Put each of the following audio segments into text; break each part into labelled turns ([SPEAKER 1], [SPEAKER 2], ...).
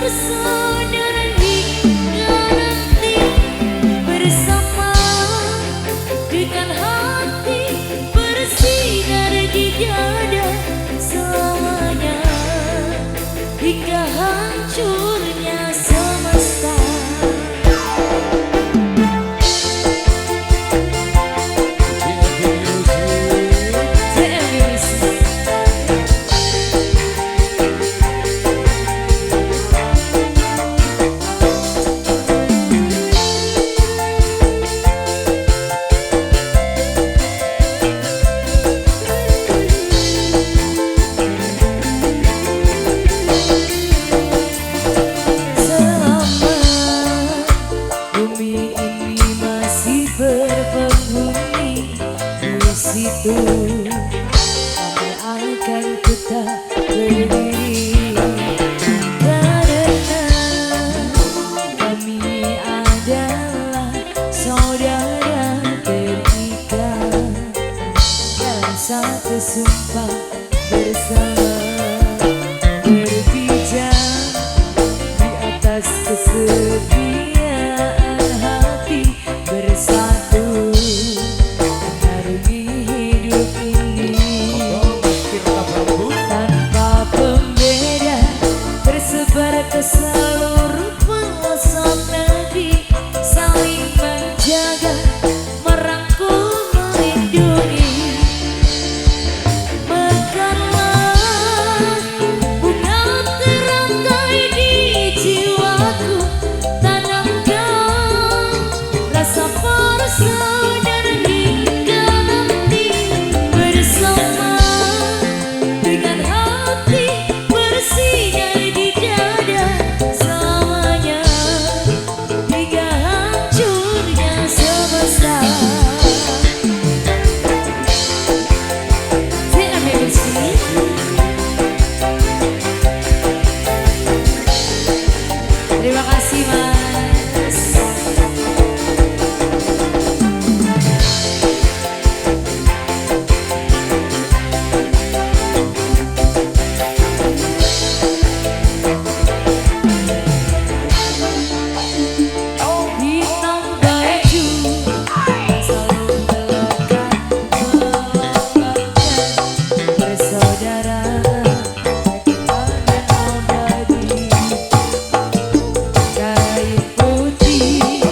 [SPEAKER 1] Persaudaraan hingga nanti bersama dengan hati bersinar di dada selamanya hingga hancurnya semesta. Situ kami akan tetap berdiri karena kami adalah saudara terikat dalam satu sumpah bersama berpijak di atas kesetiaan hati bersatu. Ke seluruh pelosok negeri saling menjaga, merangkul, melindungi. Mekarlah bunga teratai di jiwaku, tanamkan rasa persaudaraan hingga nanti bersama dengan hati bersinar di terima kasih Mas. Hitam baju selalu melekat melambangkan persaudaraan kita dan abadi. Kain putih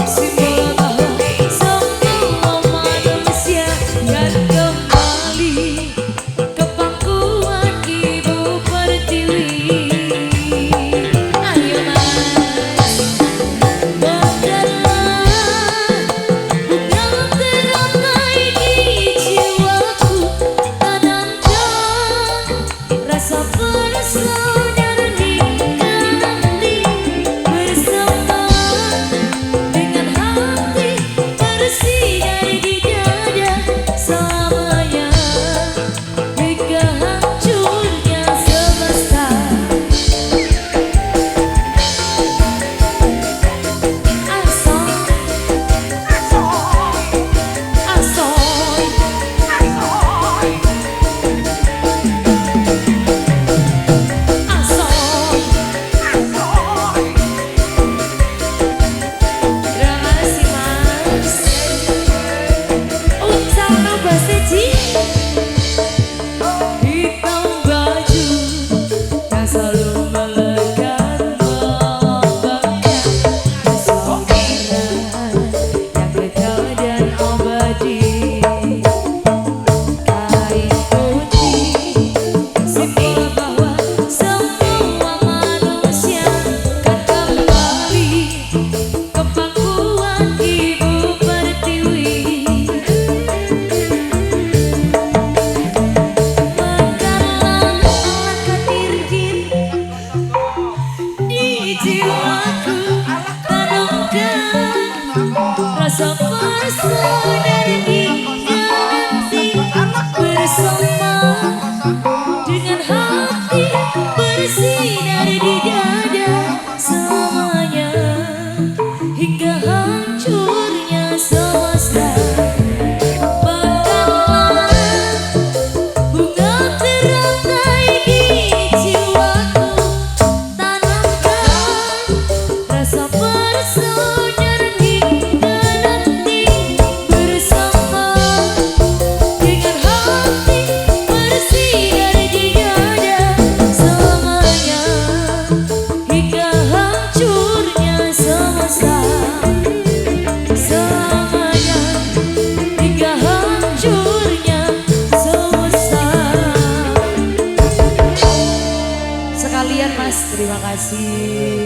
[SPEAKER 1] simbol bahwa semua manusia akan kembali ke pangkuan Ibu Pertiwi. Ayo Mas, mekarlah bunga teratai di jiwaku, tanamkan rasa persaudaraan hingga nanti bersama dengan hati bersinar di dada selamanya hingga hancurnya semesta. Hitam baju yang selalu melekat melambangkan persaudaraan yang kekal dan abadi. Kain putih simbol bahwa semua manusia akan kembali ke pangkuan Ibu Pertiwi. Jiwaku tanamkan rasa persaudaraan hingga nanti bersama dengan hati bersinar di dada selamanya. kasih.